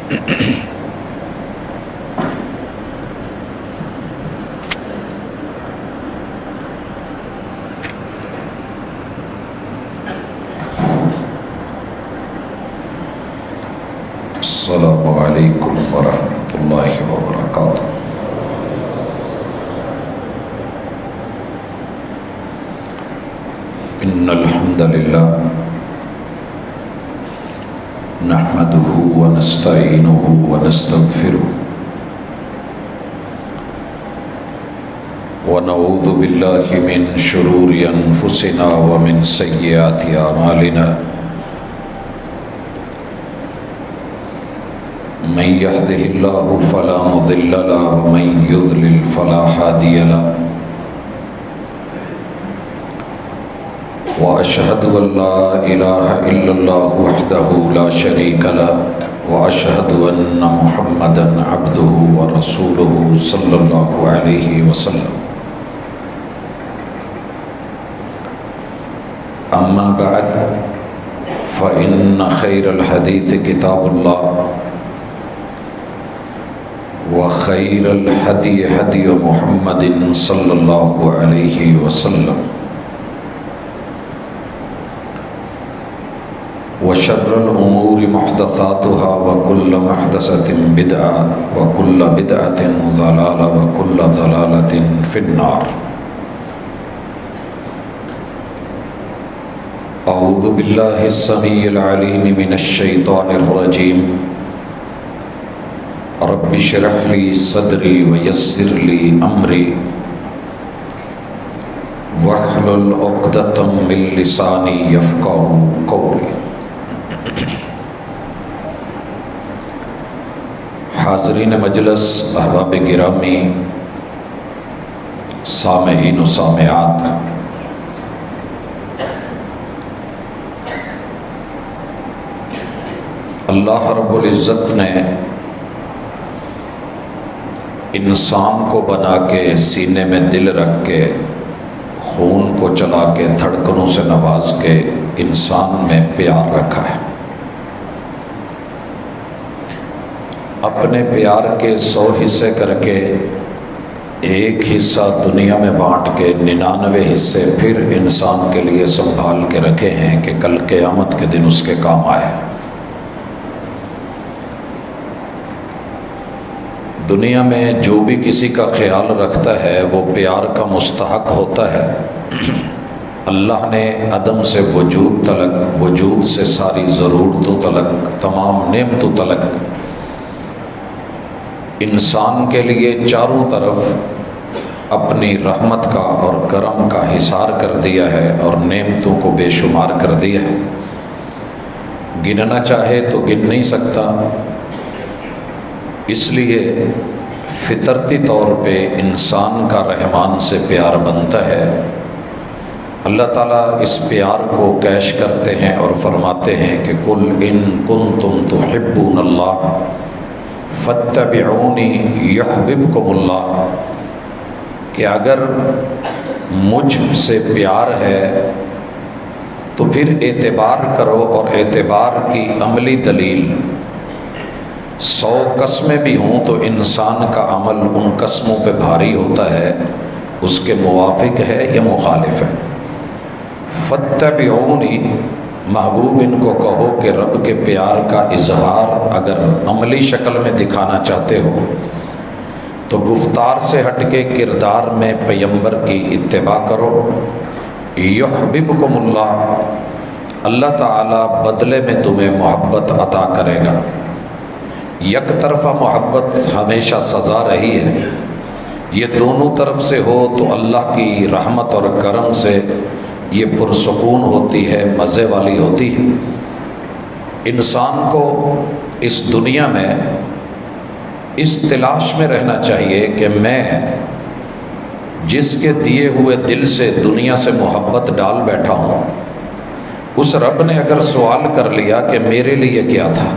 السلام علیکم ورحمۃ اللہ وبرکاتہ۔ ان الحمد للہ نحمده ونستعینه ونستغفره ونعوذ باللہ من شرور انفسنا ومن سیئات اعمالنا، من يهده الله فلا مضل له ومن يضلل فلا هادي له، وأشهد أن لا إله إلا الله وحده لا شريك له، وأشهد أن محمدا عبده ورسوله صلى الله عليه وسلم۔ أما بعد فإن خير الحديث كتاب الله، وخير الهدي هدي محمد صلى الله عليه وسلم، وشر الأمور محدثاتها وكل محدثة بدعة وكل بدعة ضلالة وكل ضلالة في النار۔ أعوذ بالله السميع العليم من الشيطان الرجيم، رب اشرح لي صدري ويسر لي أمري واحلل عقدة من لساني يفقهوا قولي۔ حاضرین مجلس، احباب گرامی، سامعین و سامعات، اللہ رب العزت نے انسان کو بنا کے سینے میں دل رکھ کے خون کو چلا کے دھڑکنوں سے نواز کے انسان میں پیار رکھا ہے۔ اپنے پیار کے 100 حصے کر کے ایک حصہ دنیا میں بانٹ کے 99 حصے پھر انسان کے لیے سنبھال کے رکھے ہیں کہ کل قیامت کے دن اس کے کام آئے۔ دنیا میں جو بھی کسی کا خیال رکھتا ہے وہ پیار کا مستحق ہوتا ہے۔ اللہ نے عدم سے وجود تلک، وجود سے ساری ضرورتوں تلک، تمام نعمتوں تلک انسان کے لیے چاروں طرف اپنی رحمت کا اور کرم کا حصار کر دیا ہے اور نعمتوں کو بے شمار کر دیا ہے۔ گننا چاہے تو گن نہیں سکتا، اس لیے فطرتی طور پہ انسان کا رحمان سے پیار بنتا ہے۔ اللہ تعالیٰ اس پیار کو کیش کرتے ہیں اور فرماتے ہیں کہ قُلْ إِن كُنتُمْ تُحِبُّونَ اللَّهَ فَاتَّبِعُونِي يُحْبِبْكُمُ اللَّهُ، کہ اگر مجھ سے پیار ہے تو پھر اعتبار کرو، اور اعتبار کی عملی دلیل 100 قسمیں بھی ہوں تو انسان کا عمل ان قسموں پہ بھاری ہوتا ہے، اس کے موافق ہے یا مخالف ہے۔ فَاتَّبِعُونِي، محبوب ان کو کہو کہ رب کے پیار کا اظہار اگر عملی شکل میں دکھانا چاہتے ہو تو گفتار سے ہٹ کے کردار میں پیغمبر کی اتباع کرو۔ یحببکم اللہ، اللہ تعالیٰ بدلے میں تمہیں محبت عطا کرے گا۔ یک طرفہ محبت ہمیشہ سزا رہی ہے، یہ دونوں طرف سے ہو تو اللہ کی رحمت اور کرم سے یہ پرسکون ہوتی ہے، مزے والی ہوتی ہے۔ انسان کو اس دنیا میں اس تلاش میں رہنا چاہیے کہ میں جس کے دیے ہوئے دل سے دنیا سے محبت ڈال بیٹھا ہوں، اس رب نے اگر سوال کر لیا کہ میرے لیے کیا تھا،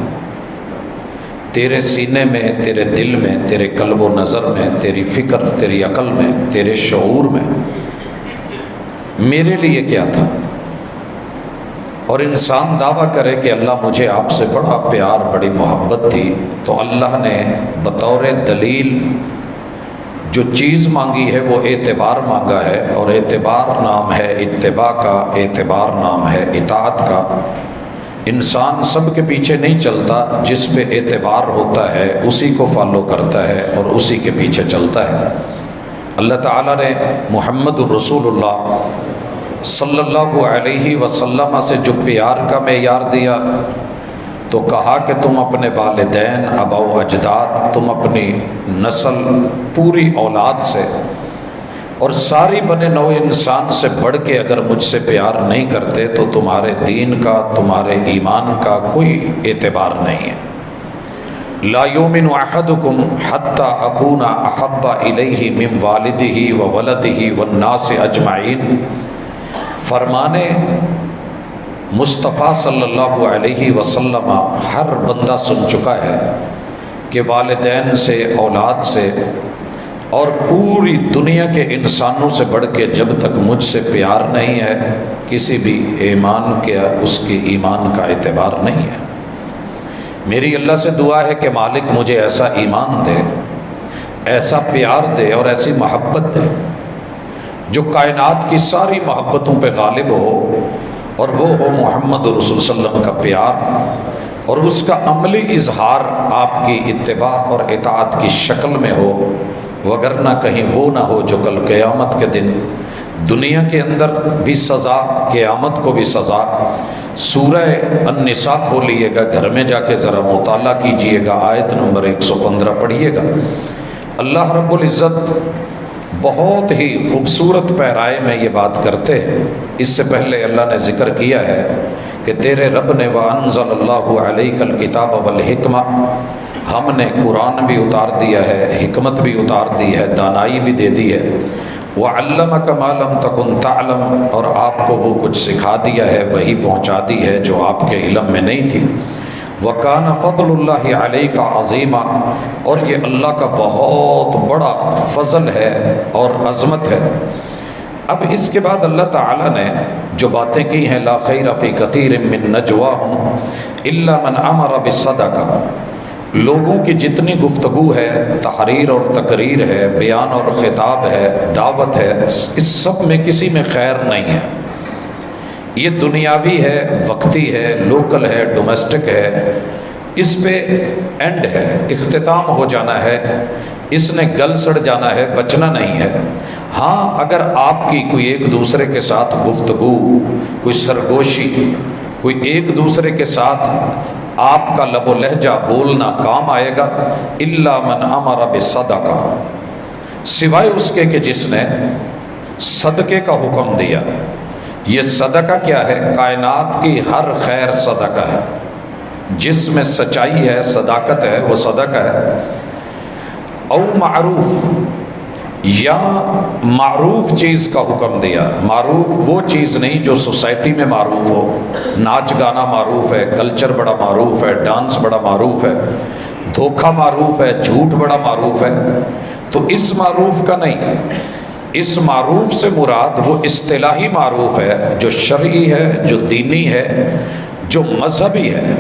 تیرے سینے میں، تیرے دل میں، تیرے قلب و نظر میں، تیری فکر، تیری عقل میں، تیرے شعور میں میرے لیے کیا تھا، اور انسان دعویٰ کرے کہ اللہ مجھے آپ سے بڑا پیار بڑی محبت تھی، تو اللہ نے بطور دلیل جو چیز مانگی ہے وہ اعتبار مانگا ہے، اور اعتبار نام ہے اتباع کا، اعتبار نام ہے اطاعت کا۔ انسان سب کے پیچھے نہیں چلتا، جس پہ اعتبار ہوتا ہے اسی کو فالو کرتا ہے اور اسی کے پیچھے چلتا ہے۔ اللہ تعالیٰ نے محمد الرسول اللہ صلی اللہ علیہ وسلم سے جو پیار کا معیار دیا تو کہا کہ تم اپنے والدین، آباء و اجداد، تم اپنی نسل پوری اولاد سے اور ساری بنے نوع انسان سے بڑھ کے اگر مجھ سے پیار نہیں کرتے تو تمہارے دین کا، تمہارے ایمان کا کوئی اعتبار نہیں ہے۔ لا یؤمن احدکم حتی اکون احب الیہ من والدہ وولدہ والناس اجمعین۔ فرمانے مصطفیٰ صلی اللہ علیہ وسلم ہر بندہ سن چکا ہے کہ والدین سے، اولاد سے اور پوری دنیا کے انسانوں سے بڑھ کے جب تک مجھ سے پیار نہیں ہے کسی بھی ایمان کے اس کی ایمان کا اعتبار نہیں ہے۔ میری اللہ سے دعا ہے کہ مالک مجھے ایسا ایمان دے، ایسا پیار دے اور ایسی محبت دے جو کائنات کی ساری محبتوں پہ غالب ہو، اور وہ ہو محمد رسول صلی اللہ علیہ وسلم کا پیار، اور اس کا عملی اظہار آپ کی اتباع اور اطاعت کی شکل میں ہو، وگرنہ کہیں وہ نہ ہو جو کل قیامت کے دن دنیا کے اندر بھی سزا، قیامت کو بھی سزا۔ سورہ النساء کھولیے گا، گھر میں جا کے ذرا مطالعہ کیجئے گا، آیت نمبر 115 پڑھیے گا۔ اللہ رب العزت بہت ہی خوبصورت پیرائے میں یہ بات کرتے ہیں۔ اس سے پہلے اللہ نے ذکر کیا ہے کہ تیرے رب نے وَأَنزَلَ اللَّهُ عَلَيْكَ الْكِتَابَ وَالْحِكْمَةَ، ہم نے قرآن بھی اتار دیا ہے، حکمت بھی اتار دی ہے، دانائی بھی دے دی ہے۔ وَعَلَّمَكَ مَا لَمْ تَكُنْ تَعْلَمْ، اور آپ کو وہ کچھ سکھا دیا ہے، وہی پہنچا دی ہے جو آپ کے علم میں نہیں تھی۔ وَكَانَ فَضْلُ اللَّهِ عَلَيْكَ عَظِيمًا، اور یہ اللہ کا بہت بڑا فضل ہے اور عظمت ہے۔ اب اس کے بعد اللہ تعالیٰ نے جو باتیں کی ہیں، لا خیر فی کثیر من نجواہم الا من امر بالصدقہ، لوگوں کی جتنی گفتگو ہے، تحریر اور تقریر ہے، بیان اور خطاب ہے، دعوت ہے، اس سب میں کسی میں خیر نہیں ہے۔ یہ دنیاوی ہے، وقتی ہے، لوکل ہے، ڈومیسٹک ہے، اس پہ اینڈ ہے، اختتام ہو جانا ہے، اس نے گل سڑ جانا ہے، بچنا نہیں ہے۔ ہاں اگر آپ کی کوئی ایک دوسرے کے ساتھ گفتگو، کوئی سرگوشی، کوئی ایک دوسرے کے ساتھ آپ کا لب و لہجہ بولنا کام آئے گا، الا من امر بالصدقہ، سوائے اس کے کہ جس نے صدقے کا حکم دیا۔ یہ صدقہ کیا ہے؟ کائنات کی ہر خیر صدقہ ہے، جس میں سچائی ہے، صداقت ہے، وہ صدقہ ہے۔ او معروف، یا معروف چیز کا حکم دیا۔ معروف وہ چیز نہیں جو سوسائٹی میں معروف ہو، ناچ گانا معروف ہے، کلچر بڑا معروف ہے، ڈانس بڑا معروف ہے، دھوکہ معروف ہے، جھوٹ بڑا معروف ہے، تو اس معروف کا نہیں۔ اس معروف سے مراد وہ اصطلاحی معروف ہے جو شرعی ہے، جو دینی ہے، جو مذہبی ہے،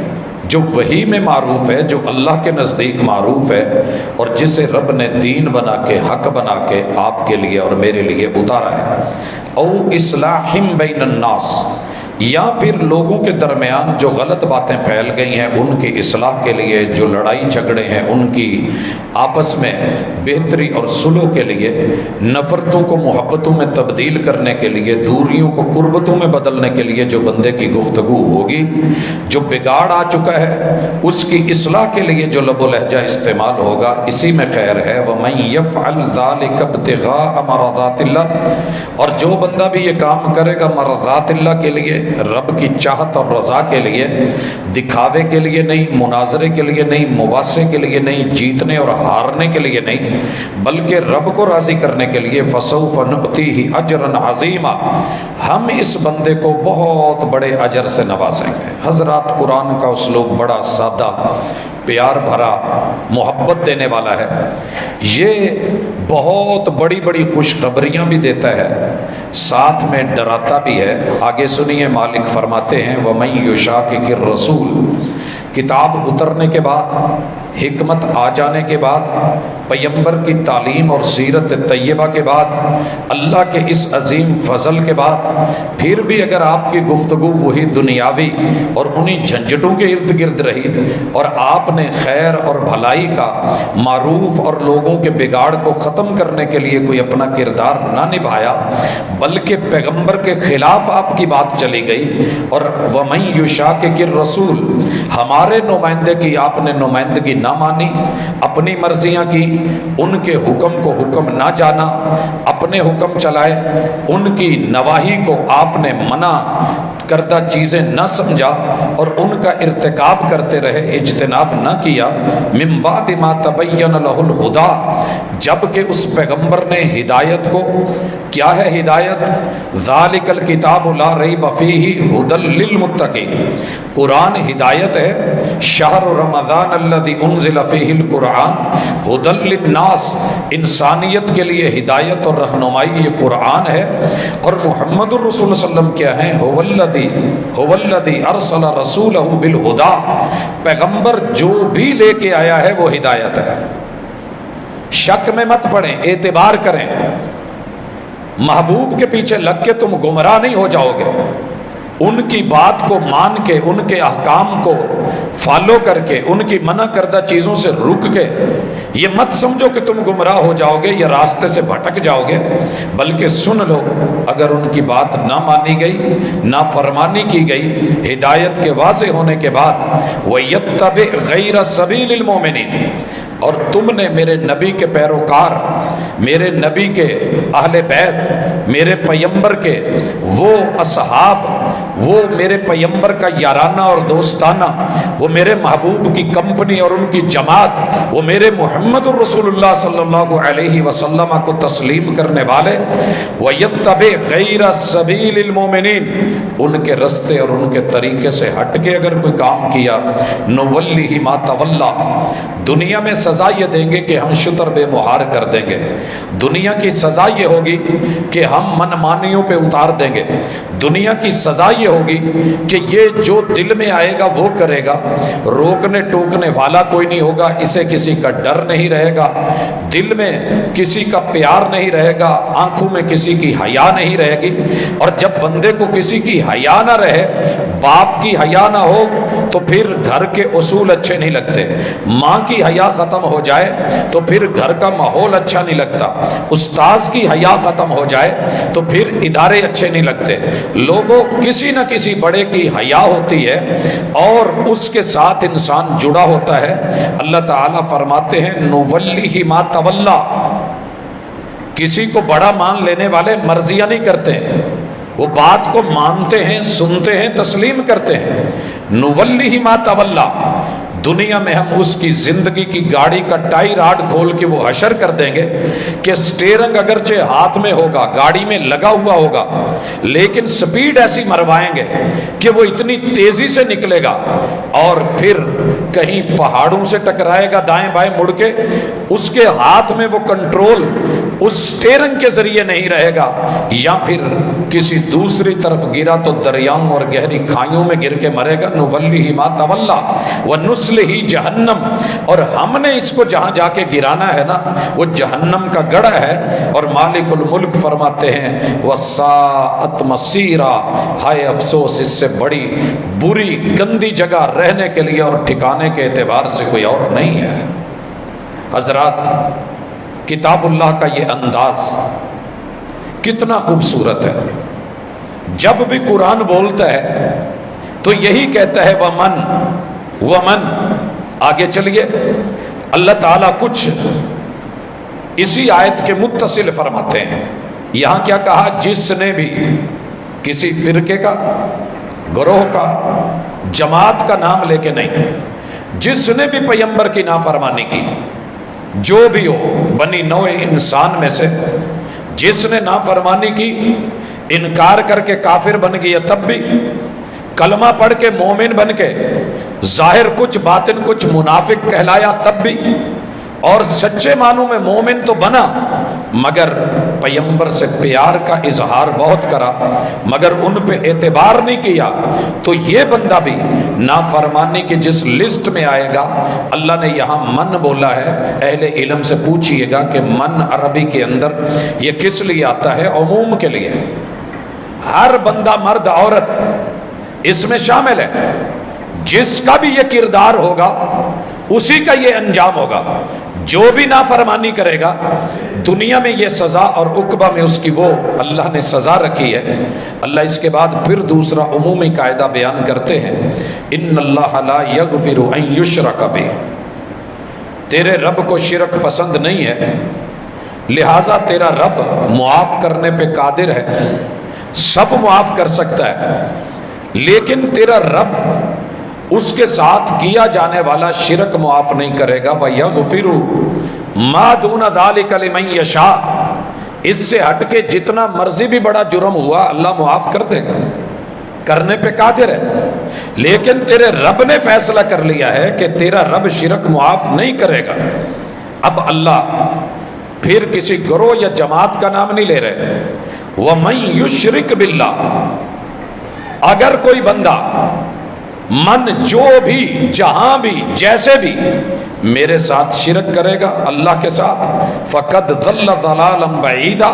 جو وحی میں معروف ہے، جو اللہ کے نزدیک معروف ہے، اور جسے رب نے دین بنا کے، حق بنا کے آپ کے لیے اور میرے لیے اتارا ہے۔ او اصلاح بین الناس، یا پھر لوگوں کے درمیان جو غلط باتیں پھیل گئی ہیں ان کی اصلاح کے لیے، جو لڑائی جھگڑے ہیں ان کی آپس میں بہتری اور صلح کے لیے، نفرتوں کو محبتوں میں تبدیل کرنے کے لیے، دوریوں کو قربتوں میں بدلنے کے لیے جو بندے کی گفتگو ہوگی، جو بگاڑ آ چکا ہے اس کی اصلاح کے لیے جو لب و لہجہ استعمال ہوگا، اسی میں خیر ہے۔ وَمَن يَفْعَلْ ذَلِكَ ابْتِغَاءَ مَرْضَاتِ اللَّهِ، اور جو بندہ بھی یہ کام کرے گا مرضات اللہ کے لیے، رب کی چاہت اور رضا کے لیے، دکھاوے کے لیے نہیں، مناظرے کے لیے نہیں، مباحثے کے لیے نہیں، جیتنے اور ہارنے کے لیے نہیں، بلکہ رب کو راضی کرنے کے لیے، فسوف نؤتیہ اجرا عظیما، ہم اس بندے کو بہت بڑے اجر سے نوازیں گے۔ حضرات قرآن کا اسلوب بڑا سادہ، پیار بھرا محبت دینے والا ہے، یہ بہت بڑی بڑی خوشخبریاں بھی دیتا ہے، ساتھ میں ڈراتا بھی ہے۔ آگے سنیے، مالک فرماتے ہیں وَمَن يُشَاقِقِ الرَّسُولِ، کتاب اترنے کے بعد، حکمت آ جانے کے بعد، پیغمبر کی تعلیم اور سیرت طیبہ کے بعد، اللہ کے اس عظیم فضل کے بعد، پھر بھی اگر آپ کی گفتگو وہی دنیاوی اور انہی جھنجھٹوں کے ارد گرد رہی اور آپ نے خیر اور بھلائی کا، معروف اور لوگوں کے بگاڑ کو ختم کرنے کے لیے کوئی اپنا کردار نہ نبھایا، بلکہ پیغمبر کے خلاف آپ کی بات چلی گئی، اور وَمَن يُشَاقِقِ الرَّسُولِ، ہمارے نمائندے کی آپ نے نمائندگی نہ مانی، اپنی مرضیاں کی، ان کے حکم کو حکم نہ جانا، اپنے حکم چلائے، ان کی نواہی کو آپ نے منع کردہ چیزیں نہ سمجھا اور ان کا ارتکاب کرتے رہے، اجتناب نہ کیا، من بعد ما تبین لہ الہدی، جب کہ اس پیغمبر نے ہدایت کو، کیا ہے ہدایت؟ ذالک الکتاب لا ریب فیہ ھدی للمتقین، قرآن ہدایت ہے، شہر رمضان الذی انزل فیہ القرآن ھدی للناس، انسانیت کے لیے ہدایت اور رہنمائی یہ قرآن ہے، اور محمد الرسول صلی اللہ علیہ وسلم کیا ہیں؟ هو الذی ارسل رسولہ بالہدی، پیغمبر جو بھی لے کے آیا ہے وہ ہدایت ہے، شک میں مت پڑیں، اعتبار کریں، محبوب کے پیچھے لگ کے تم گمراہ نہیں ہو جاؤ گے، ان کی بات کو مان کے، ان کے احکام کو فالو کر کے، ان کی منع کردہ چیزوں سے رک کے، یہ مت سمجھو کہ تم گمراہ ہو جاؤ گے یا راستے سے بھٹک جاؤ گے، بلکہ سن لو، اگر ان کی بات نہ مانی گئی، نافرمانی کی گئی، ہدایت کے واضح ہونے کے بعد، وَيَتَّبِعْ غَيْرَ سَبِيلِ الْمُؤْمِنِينَ، اور تم نے میرے نبی کے پیروکار، میرے نبی کے اہل بیت، میرے پیغمبر کے وہ اصحاب، وہ میرے پیغمبر کا یارانہ اور دوستانہ، وہ میرے محبوب کی کمپنی اور ان کی جماعت، وہ میرے محمد الرسول اللہ صلی اللہ علیہ وسلم کو تسلیم کرنے والے، وَيَتَّبِعْ غَيْرَ سَبِيلِ الْمُؤْمِنِينَ، ان کے رستے اور ان کے طریقے سے ہٹ کے اگر کوئی کام کیا، نُوَلِّهِ مَا تَوَلَّى، دنیا میں سزا یہ دیں گے کہ ہم شتر بے مہار کر دیں گے، دنیا کی سزا یہ ہوگی کہ ہم من مانیوں پہ اتار دیں گے، دنیا کی سزا یہ ہوگی کہ یہ جو دل میں آئے گا وہ کرے گا، روکنے ٹوکنے والا کوئی نہیں ہوگا، اسے کسی کا ڈر نہیں رہے گا، دل میں کسی کا پیار نہیں رہے گا، آنکھوں میں کسی کی حیا نہیں رہے گی، اور جب بندے کو کسی کی حیا نہ رہے، باپ کی حیا نہ ہو تو پھر گھر کے اصول اچھے نہیں لگتے، ماں کی حیا ختم ہو جائے تو پھر گھر کا ماحول اچھا نہیں لگتا، استاذ کی حیا ختم ہو جائے تو پھر ادارے اچھے نہیں لگتے، لوگوں کسی نہ کسی بڑے کی حیا ہوتی ہے اور اس کے ساتھ انسان جڑا ہوتا ہے۔ اللہ تعالیٰ فرماتے ہیں نُوَلِّهِ مَا تَوَلَّى، کسی کو بڑا مان لینے والے مرضیاں نہیں کرتے، وہ بات کو مانتے ہیں، سنتے ہیں، تسلیم کرتے ہیں۔ نُوَلِّهِ مَا تَوَلَّى، دنیا میں ہم اس کی زندگی کی گاڑی کا ٹائی راڈ کھول کے وہ حشر کر دیں گے کہ سٹیرنگ اگرچہ ہاتھ میں ہوگا، گاڑی میں لگا ہوا ہوگا، لیکن سپیڈ ایسی مروائیں گے کہ وہ اتنی تیزی سے نکلے گا اور پھر کہیں پہاڑوں سے ٹکرائے گا دائیں بائیں مڑ کے، اس کے ہاتھ میں وہ کنٹرول اس سٹیرنگ کے ذریعے نہیں رہے گا، یا پھر کسی دوسری طرف گرا تو دریاؤں اور گہری کھائیوں میں گر کے مرے گا۔ نُوَلِّهِ مَا تَوَلَّى وَنُصْلِهِ جَهَنَّمَ، اور ہم نے اس کو جہاں جا کے گرانا ہے نا وہ جہنم کا گڑھا ہے، اور مالک الملک فرماتے ہیں وَسَاءَتْ مَصِيرًا، ہائے افسوس، اس سے بڑی بری گندی جگہ رہنے کے لیے اور ٹھکانے کے اعتبار سے کوئی اور نہیں ہے۔ حضرات، کتاب اللہ کا یہ انداز کتنا خوبصورت ہے، جب بھی قرآن بولتا ہے تو یہی کہتا ہے ومن، آگے چلیے اللہ تعالیٰ کچھ اسی آیت کے متصل فرماتے ہیں۔ یہاں کیا کہا؟ جس نے بھی کسی فرقے کا، گروہ کا، جماعت کا نام لے کے نہیں، جس نے بھی پیغمبر کی نافرمانی کی، جو بھی ہو بنی نوع انسان میں سے، جس نے نافرمانی کی، انکار کر کے کافر بن گیا تب بھی، کلمہ پڑھ کے مومن بن کے ظاہر کچھ باطن کچھ منافق کہلایا تب بھی، اور سچے معنوں میں مومن تو بنا، مگر پیغمبر سے پیار کا اظہار بہت کرا مگر ان پہ اعتبار نہیں کیا، تو یہ بندہ بھی نافرمانی کی جس لسٹ میں آئے گا۔ اللہ نے یہاں من بولا ہے، اہل علم سے پوچھئے گا کہ من عربی کے اندر یہ کس لیے آتا ہے؟ عموم کے لیے، ہر بندہ مرد عورت اس میں شامل ہے، جس کا بھی یہ کردار ہوگا اسی کا یہ انجام ہوگا۔ جو بھی نافرمانی کرے گا دنیا میں یہ سزا، اور عقبہ میں اس کی وہ اللہ نے سزا رکھی ہے۔ اللہ اس کے بعد پھر دوسرا عمومی قاعدہ بیان کرتے ہیں، ان اللہ لا یغفر ان یشرک بہ، تیرے رب کو شرک پسند نہیں ہے، لہٰذا تیرا رب معاف کرنے پہ قادر ہے، سب معاف کر سکتا ہے، لیکن تیرا رب اس کے ساتھ کیا جانے والا شرک معاف نہیں کرے گا۔ وَيَغْفِرُ مَا دُونَ ذَلِكَ لِمَن يَشَاءُ، اس سے ہٹ کے جتنا مرضی بھی بڑا جرم ہوا اللہ معاف کر دے گا، کرنے پہ قادر ہے، لیکن تیرے رب نے فیصلہ کر لیا ہے کہ تیرا رب شرک معاف نہیں کرے گا۔ اب اللہ پھر کسی گروہ یا جماعت کا نام نہیں لے رہے، وَمَن يُشْرِكْ بِاللَّهِ، اگر کوئی بندہ من جو بھی جہاں بھی جیسے بھی میرے ساتھ شرک کرے گا اللہ کے ساتھ، فقد ضل ضلالا بعیدا،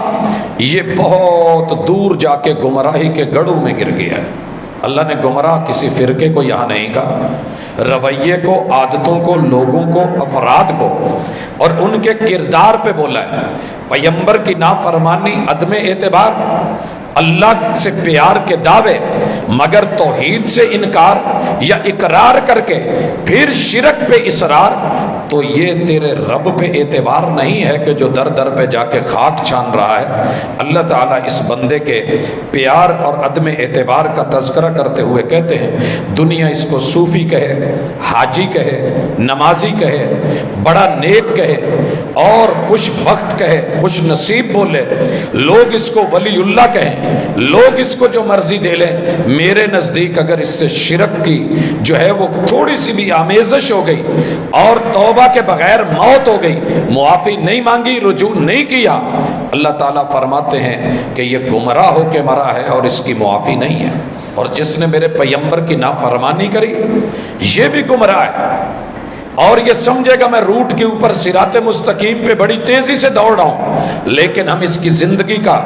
یہ بہت دور جا کے گمراہی کے گڑھوں میں گر گیا ہے۔ اللہ نے گمراہ کسی فرقے کو یہاں نہیں کہا، رویے کو، عادتوں کو، لوگوں کو، افراد کو اور ان کے کردار پہ بولا ہے۔ پیغمبر کی نافرمانی، عدم اعتبار، اللہ سے پیار کے دعوے مگر توحید سے انکار یا اقرار کر کے پھر شرک پہ اصرار، تو یہ تیرے رب پہ اعتبار نہیں ہے کہ جو در در پہ جا کے خاک چھان رہا ہے۔ اللہ تعالیٰ اس بندے کے پیار اور عدم اعتبار کا تذکرہ کرتے ہوئے کہتے ہیں، دنیا اس کو صوفی کہے، حاجی کہے، نمازی کہے، بڑا نیک کہے اور خوش بخت کہے، خوش نصیب بولے، لوگ اس کو ولی اللہ کہیں، لوگ اس کو جو مرضی دے لیں، میرے نزدیک اگر اس سے شرک کی جو ہے وہ تھوڑی سی بھی آمیزش ہو گئی اور توبہ کے بغیر موت ہو گئی، معافی نہیں مانگی، رجوع نہیں کیا، اللہ تعالیٰ فرماتے ہیں کہ یہ گمراہ ہو کے مرا ہے اور اس کی معافی نہیں ہے۔ اور جس نے میرے پیغمبر کی نافرمانی کری یہ بھی گمراہ ہے، اور یہ سمجھے گا میں روٹ کے اوپر صراط مستقیم پہ بڑی تیزی سے دوڑ رہا ہوں، لیکن ہم اس کی زندگی کا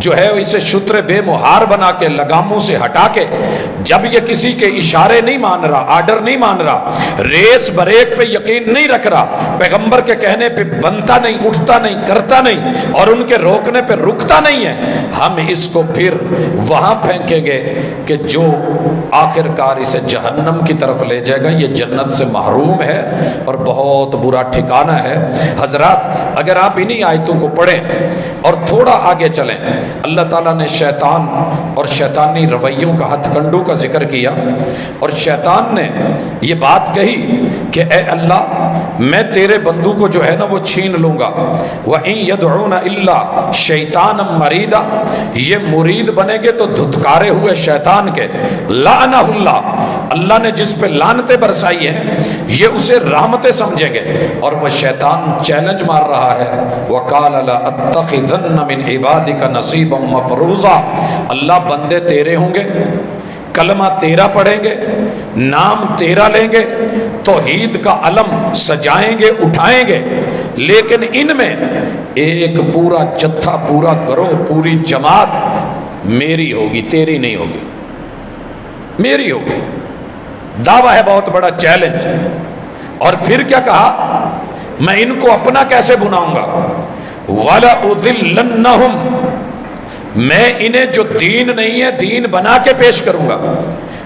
جو ہے اسے شتر بے مہار بنا کے لگاموں سے ہٹا کے، جب یہ کسی کے اشارے نہیں مان رہا، آرڈر نہیں مان رہا، ریس بریک پہ یقین نہیں رکھ رہا، پیغمبر کے کہنے پہ بنتا نہیں، اٹھتا نہیں، کرتا نہیں، اور ان کے روکنے پہ رکتا نہیں ہے، ہم اس کو پھر وہاں پھینکیں گے کہ جو آخر کار اسے جہنم کی طرف لے جائے گا، یہ جنت سے محروم ہے اور بہت برا ٹھکانہ ہے۔ حضرات اگر آپ انہی آیتوں کو پڑھیں اور تھوڑا آگے چلیں، اللہ تعالیٰ نے شیطان اور شیطانی رویوں کا ہتھ کنڈوں کا ذکر کیا، اور شیطان نے یہ بات کہی کہ اے اللہ میں تیرے بندوں کو جو ہے نا وہ چھین لوں گا، وَإِن يَدْعُونَ إِلَّا شَيْطَانًا مَرِيدًا، یہ مرید بنے گے تو دھتکارے ہوئے شیطان کے، لعنہ اللہ، اللہ نے جس پہ لعنتیں برسائی ہیں یہ اسے رحمتیں سمجھیں گے، اور وہ شیطان چیلنج مار رہا ہے، وَقَالَ لَأَتَّخِذَنَّ مِنْ عِبَادِكَ نَصِيبًا مَفْرُوضًا، اللہ بندے تیرے ہوں گے، کلمہ تیرا پڑھیں گے، نام تیرا لیں گے، توحید کا علم سجائیں گے، اٹھائیں گے، لیکن ان میں ایک پورا جتھا، پورا گروہ، پوری جماعت میری ہوگی، تیری نہیں ہوگی، میری ہوگی۔ دعویٰ ہے بہت بڑا چیلنج، اور پھر کیا کہا، میں ان کو اپنا کیسے بناؤں گا، وَلَأُذِلَّنَّهُمْ، میں انہیں جو دین نہیں ہے دین بنا کے پیش کروں گا،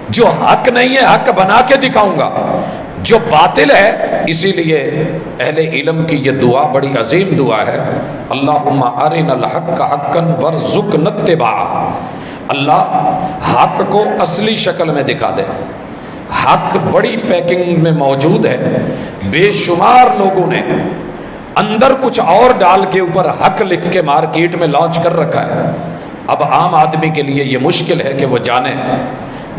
جو حق نہیں ہے حق بنا کے دکھاؤں گا، جو باطل ہے۔ اسی لیے اہل علم کی یہ دعا بڑی عظیم دعا ہے، اللہم ارنا الحق حقا وارزقنا اتباعہ، اللہ حق کو اصلی شکل میں دکھا دے۔ حق بڑی پیکنگ میں موجود ہے، بے شمار لوگوں نے اندر کچھ اور ڈال کے اوپر حق لکھ کے مارکیٹ میں لانچ کر رکھا ہے۔ اب عام آدمی کے لیے یہ مشکل ہے کہ وہ جانے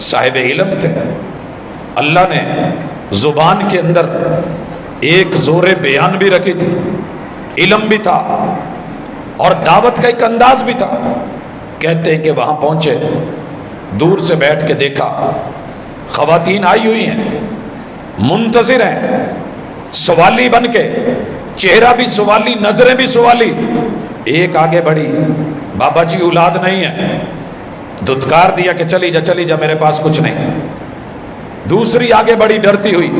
صاحب علم تھے، اللہ نے زبان کے اندر ایک زور بیان بھی رکھی تھی، علم بھی تھا اور دعوت کا ایک انداز بھی تھا۔ کہتے ہیں کہ وہاں پہنچے، دور سے بیٹھ کے دیکھا خواتین آئی ہوئی ہیں، منتظر ہیں، سوالی بن کے، چہرہ بھی سوالی، نظریں بھی سوالی۔ ایک آگے بڑھی، بابا جی اولاد نہیں ہے، دھتکار دیا کہ چلی جا چلی جا، میرے پاس کچھ نہیں۔ دوسری آگے بڑھی ڈرتی ہوئی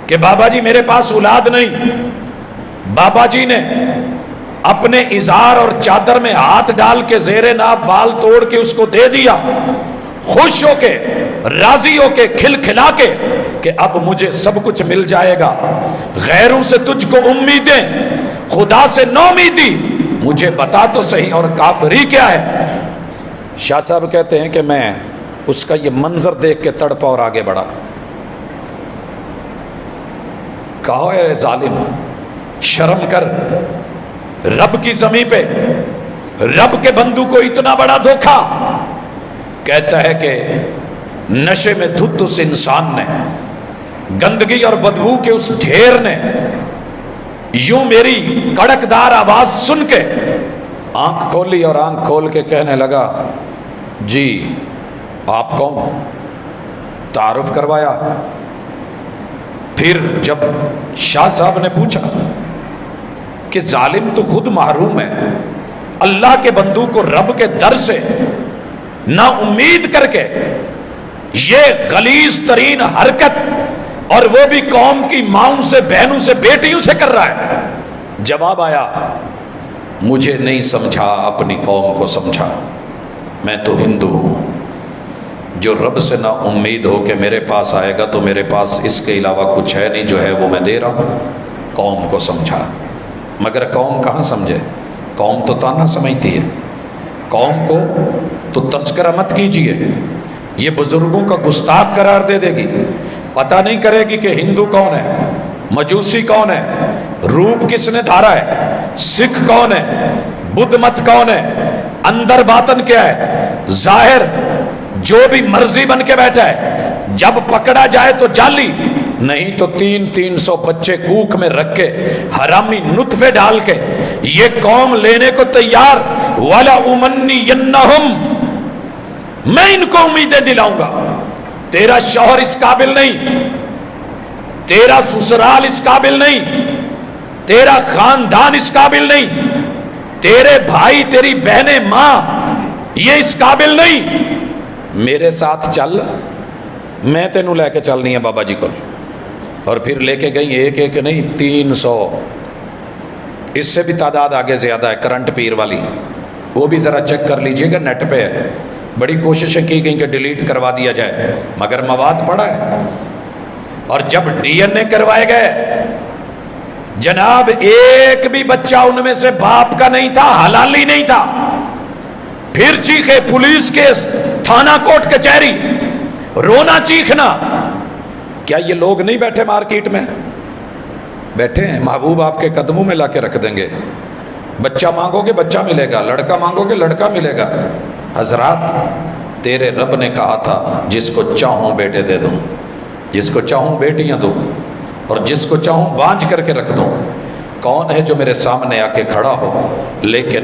کہ بابا جی میرے پاس اولاد نہیں۔ بابا جی نے اپنے ازار اور چادر میں ہاتھ ڈال کے زیر ناف بال توڑ کے اس کو دے دیا، خوش ہو کے، راضی ہو کے، کھل کھلا کے کہ اب مجھے سب کچھ مل جائے گا، غیروں سے تجھ کو امیدیں، خدا سے نو امیدی، مجھے بتا تو صحیح اور کافری کیا ہے۔ شاہ صاحب کہتے ہیں کہ میں اس کا یہ منظر دیکھ کے تڑپا اور آگے بڑھا۔ کہا اے ظالم، شرم کر، رب کی زمین پہ رب کے بندو کو اتنا بڑا دھوکا۔ کہتا ہے کہ نشے میں دھت اس انسان نے، گندگی اور بدبو کے اس ڈھیر نے یوں میری کڑکدار آواز سن کے آنکھ کھولی اور آنکھ کھول کے کہنے لگا، جی آپ کون؟ تعارف کروایا۔ پھر جب شاہ صاحب نے پوچھا کہ ظالم تو خود محروم ہے، اللہ کے بندو کو رب کے در سے نا امید کر کے یہ غلیظ ترین حرکت، اور وہ بھی قوم کی ماؤں سے، بہنوں سے، بیٹیوں سے کر رہا ہے۔ جواب آیا، مجھے نہیں سمجھا، اپنی قوم کو سمجھا، میں تو ہندو ہوں، جو رب سے نا امید ہو کہ میرے پاس آئے گا تو میرے پاس اس کے علاوہ کچھ ہے نہیں، جو ہے وہ میں دے رہا ہوں۔ قوم کو سمجھا، مگر قوم کہاں سمجھے؟ قوم تو تانا سمجھتی ہے، قوم کو تو تذکرہ مت کیجیے، یہ بزرگوں کا گستاخ قرار دے دے گی، پتہ نہیں کرے گی کہ ہندو کون ہے، مجوسی کون ہے، روپ کس نے دھارا ہے، سکھ کون ہے، بدھ مت کون ہے، اندر باطن کیا ہے، ظاہر جو بھی مرضی بن کے بیٹھا ہے، جب پکڑا جائے تو جعلی، نہیں تو 300 بچے کوکھ میں رکھ کے حرامی نطفے ڈال کے یہ قوم لینے کو تیار۔ وَلَا أُمَنِّيَنَّهُمْ، میں ان کو امیدیں دلاؤں گا۔ تیرا شوہر اس قابل نہیں، تیرا سسرال اس قابل نہیں، تیرا خاندان اس قابل نہیں، تیرے بھائی، تیری بہنیں، ماں، یہ اس قابل نہیں۔ میرے ساتھ چل، میں تینوں لے کے چلنی ہے بابا جی کو۔ اور پھر لے کے گئی ایک ایک نہیں، 300، اس سے بھی تعداد آگے زیادہ ہے، کرنٹ پیر والی، وہ بھی ذرا چیک کر لیجئے گا، نیٹ پہ ہے، بڑی کوششیں کی گئیں کہ ڈیلیٹ کروا دیا جائے، مگر مواد پڑا ہے۔ اور جب ڈی این اے کروائے گئے، جناب ایک بھی بچہ ان میں سے باپ کا نہیں تھا، حلالی نہیں تھا۔ پھر چیخے، پولیس کیس، تھانہ کوٹ کچہری، رونا چیخنا۔ کیا یہ لوگ نہیں بیٹھے مارکیٹ میں؟ بیٹھے ہیں، محبوب آپ کے قدموں میں لا کے رکھ دیں گے۔ بچہ مانگو گے بچہ ملے گا، لڑکا مانگو گے لڑکا ملے گا۔ حضرات، تیرے رب نے کہا تھا جس کو چاہوں بیٹے دے دوں، جس کو چاہوں بیٹیاں دوں، اور جس کو چاہوں بانجھ کر کے رکھ دوں۔ کون ہے جو میرے سامنے آ کے کھڑا ہو؟ لیکن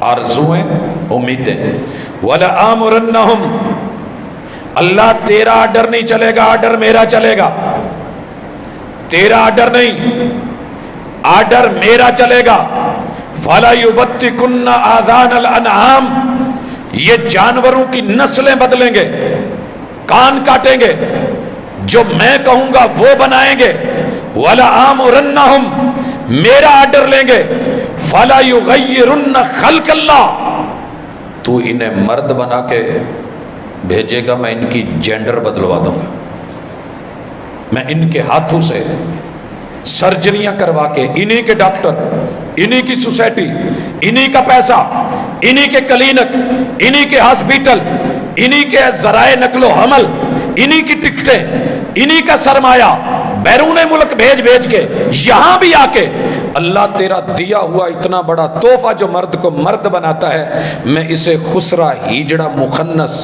آرزویں، امیدیں، وَلَآمُرَنَّهُمْ، اللہ تیرا آرڈر نہیں چلے گا، آرڈر میرا چلے گا۔ تیرا آرڈر نہیں، آرڈر میرا چلے گا۔ فَلَا يُبَتِّكُنَّ آذَانَ الْأَنْعَامِ، یہ جانوروں کی نسلیں بدلیں گے، کان کاٹیں گے، جو میں کہوں گا وہ بنائیں گے۔ وَلَآمُرَنَّهُمْ، میرا آرڈر لیں گے۔ فَلَا يُغَيِّرُنَّ خَلْقَ اللَّهِ، تو انہیں مرد بنا کے بھیجے گا، میں ان کی جینڈر بدلوا دوں گا، میں ان کے ہاتھوں سے سرجریاں کروا کے، انہی کے ڈاکٹر، انہی کی سوسائٹی، انہی کا پیسہ، انہی کے کلینک، انہی کے ہاسپیٹل، انہی کے ذرائع نقل و حمل، انہی کی ٹکٹیں، انہی کا سرمایہ بیرون ملک بھیج بھیج کے یہاں بھی آ کے اللہ تیرا دیا ہوا اتنا بڑا تحفہ جو مرد کو مرد بناتا ہے، میں اسے خسرا ہیجڑا مخنث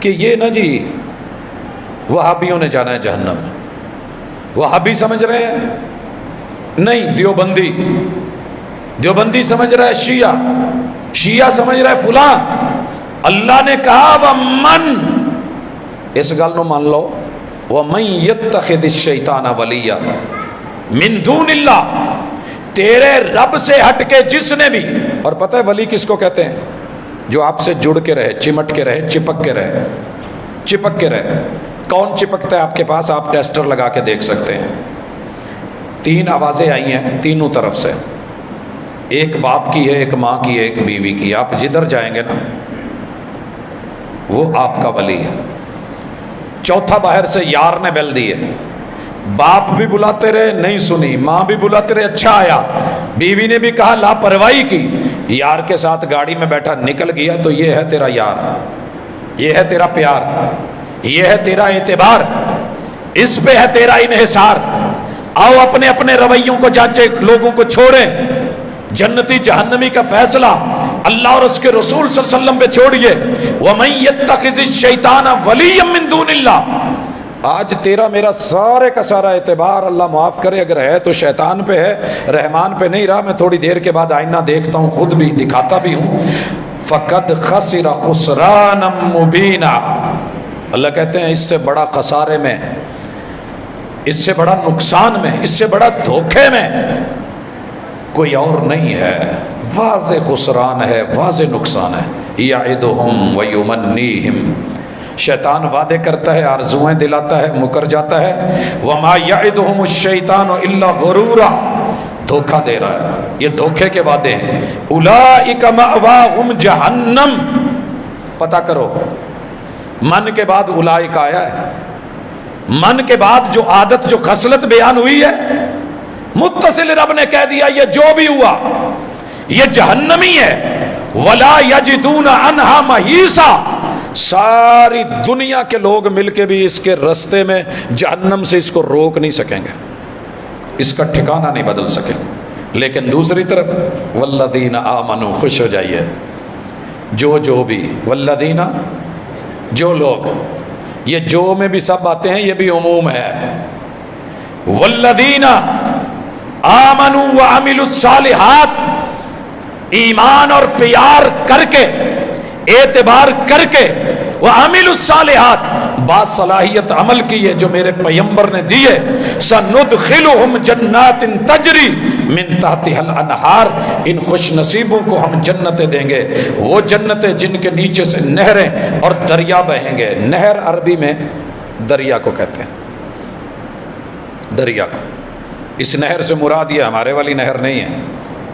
کہ یہ نا جی وہابیوں نے جانا ہے جہنم میں، وہابی سمجھ رہے ہیں، نہیں دیوبندی، دیوبندی سمجھ رہا ہے شیعہ، شیعہ سمجھ رہا ہے فلاں۔ اللہ نے کہا وَمَن، اس گل نو مان لو، وَمَن يَتَّخِذِ الشَّيْطَانَ وَلِيًّا مِن دُونِ اللَّهِ، تیرے رب سے ہٹ کے جس نے بھی، اور پتہ ہے ولی کس کو کہتے ہیں؟ جو آپ سے جڑ کے رہے، چمٹ کے رہے، چپک کے رہے، چپک کے رہے۔ کون چپکتا ہے آپ کے پاس؟ آپ ٹیسٹر لگا کے دیکھ سکتے ہیں۔ 3 آوازیں آئی ہیں تینوں طرف سے، ایک باپ کی ہے، ایک ماں کی ہے، ایک بیوی کی۔ آپ جدھر جائیں گے نا وہ آپ کا ولی ہے۔ چوتھا باہر سے یار نے بیل دی ہے، باپ بھی بلاتے رہے نہیں سنی، ماں بھی بلاتے رہے اچھا آیا، بیوی نے بھی کہا لاپرواہی کی، یار کے ساتھ گاڑی میں بیٹھا نکل گیا۔ تو یہ ہے تیرا یار، یہ ہے تیرا پیار، یہ ہے تیرا اعتبار، اس پہ ہے تیرا انحصار۔ آؤ اپنے اپنے رویوں کو جانچے، لوگوں کو چھوڑیں، جنتی جہنمی کا فیصلہ اللہ اور اس کے رسول صلی اللہ علیہ وسلم پہ چھوڑیے۔ وَمَن يَتَّخِذِ الشَّيْطَانَ وَلِيًّا مِن دُونِ اللَّهِ، آج تیرا میرا سارے کا سارا اعتبار، اللہ معاف کرے اگر ہے تو شیطان پہ ہے، رحمان پہ نہیں رہا۔ میں تھوڑی دیر کے بعد آئینہ دیکھتا ہوں، خود بھی دکھاتا بھی ہوں۔ فَقَدْ خَسِرَ خُسْرَانًا مُبِينًا، اللہ کہتے ہیں اس سے بڑا خسارے میں، اس سے بڑا نقصان میں، اس سے بڑا دھوکے میں کوئی اور نہیں ہے۔ واضح خسران ہے، واضح نقصان ہے۔ یعدہم ویمنیہم، شیطان وعدے کرتا ہے، آرزویں دلاتا ہے، مکر جاتا ہے۔ وما یعدہم الشیطان الا غرورا، دھوکہ دے رہا ہے، یہ دھوکے کے وعدے ہیں۔ اولئک مأواہم جہنم، پتہ کرو من کے بعد اولئک آیا ہے، من کے بعد جو عادت جو خصلت بیان ہوئی ہے، متصل رب نے کہہ دیا یہ جو بھی ہوا یہ جہنمی ہے۔ ولا یجدون عنہا محیصا، ساری دنیا کے لوگ مل کے بھی اس کے رستے میں جہنم سے اس کو روک نہیں سکیں گے، اس کا ٹھکانہ نہیں بدل سکیں۔ لیکن دوسری طرف والذین آمنوا، خوش ہو جائیے، جو بھی والذین، جو لوگ، یہ جو میں بھی سب آتے ہیں، یہ بھی عموم ہے۔ والذین آمنوا وعملوا الصالحات، ایمان اور پیار کر کے، اعتبار کر کے، وعملوا الصالحات، باصلاحیت عمل کی ہے جو میرے پیغمبر نے دیے۔ سندخلہم جنات تجری من تحتها الانہار، ان خوش نصیبوں کو ہم جنتیں دیں گے، وہ جنتیں جن کے نیچے سے نہریں اور دریا بہیں گے۔ نہر عربی میں دریا کو کہتے ہیں، دریا کو۔ اس نہر سے مراد یہ ہمارے والی نہر نہیں ہے،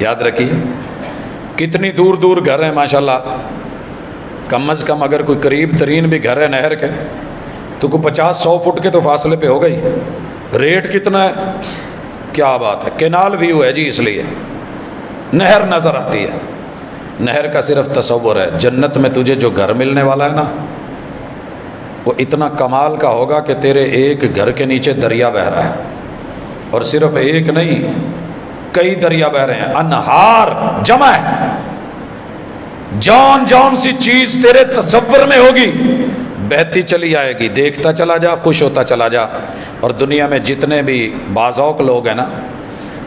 یاد رکھیے۔ کتنی دور دور گھر ہیں ماشاءاللہ، کم از کم اگر کوئی قریب ترین بھی گھر ہے نہر کے تو کوئی 50-100 فٹ کے تو فاصلے پہ ہو گئی۔ ریٹ کتنا ہے؟ کیا بات ہے، کینال ویو ہے جی، اس لیے نہر نظر آتی ہے۔ نہر کا صرف تصور ہے، جنت میں تجھے جو گھر ملنے والا ہے نا وہ اتنا کمال کا ہوگا کہ تیرے ایک گھر کے نیچے دریا بہہ رہا ہے، اور صرف ایک نہیں، کئی دریا بہ رہے ہیں۔ انہار جمع ہے، جون جون سی چیز تیرے تصور میں ہوگی بہتی چلی آئے گی، دیکھتا چلا جا، خوش ہوتا چلا جا۔ اور دنیا میں جتنے بھی باذوق لوگ ہیں نا،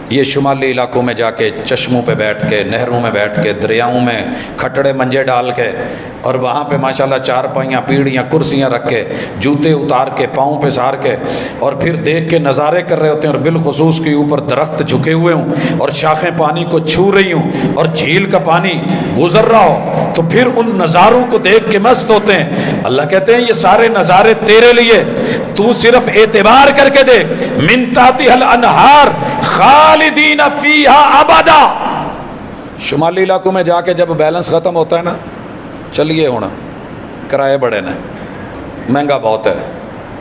یہ شمالی علاقوں میں جا کے چشموں پہ بیٹھ کے، نہروں میں بیٹھ کے، دریاؤں میں کھٹڑے منجے ڈال کے، اور وہاں پہ ماشاءاللہ چارپائیاں، پیڑیاں، کرسیاں رکھ کے، جوتے اتار کے، پاؤں پہ سار کے، اور پھر دیکھ کے نظارے کر رہے ہوتے ہیں، اور بالخصوص کے اوپر درخت جھکے ہوئے ہوں اور شاخیں پانی کو چھو رہی ہوں اور جھیل کا پانی گزر رہا ہو، تو پھر ان نظاروں کو دیکھ کے مست ہوتے ہیں۔ اللہ کہتے ہیں یہ سارے نظارے تیرے لیے، تو صرف اعتبار کر کے دیکھ۔ من تحتها الانہار خالدین فیہا ابدا، شمالی علاقوں میں جا کے جب بیلنس ختم ہوتا ہے نا، چلیے ہونا کرائے بڑے نے، مہنگا بہت ہے،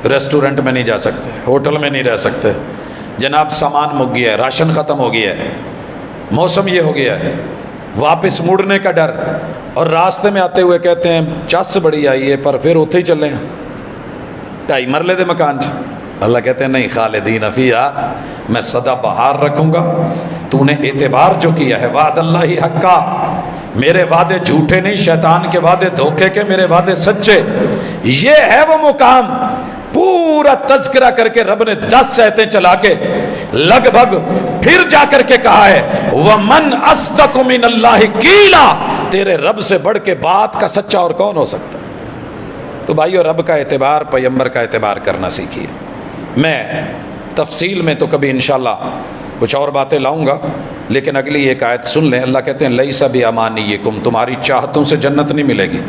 ریسٹورنٹ میں نہیں جا سکتے، ہوٹل میں نہیں رہ سکتے، جناب سامان مک گیا ہے، راشن ختم ہو گیا ہے، موسم یہ ہو گیا ہے، واپس مڑنے کا ڈر، اور راستے میں آتے ہوئے کہتے ہیں چس بڑی آئی ہے پر پھر اتھے ہی چلے ہیں 2.5 مرلے دے مکان چ۔ اللہ کہتے ہیں نہیں، خالدین فیہا، میں سدا بہار رکھوں گا۔ تو نے اعتبار جو کیا ہے، وعد اللہ حقا، میرے وعدے جھوٹے نہیں، شیطان کے وعدے دھوکے کے، میرے وعدے سچے. یہ ہے وہ مقام. پورا تذکرہ کر کے رب نے 10 آیتیں چلا کے لگ بھگ پھر جا کر کے کہا ہے وَمَنْ أَصْدَقُ مِنَ اللَّهِ قِيلًا، تیرے رب سے بڑھ کے بات کا سچا اور کون ہو سکتا. تو بھائیو رب کا اعتبار، پیغمبر کا اعتبار کرنا سیکھیے. میں تفصیل میں تو کبھی انشاءاللہ کچھ اور باتیں لاؤں گا، لیکن اگلی ایک آیت سن لیں. اللہ کہتے ہیں لَيْسَ بِأَمَانِيِّكُمْ، تمہاری چاہتوں سے جنت نہیں ملے گی.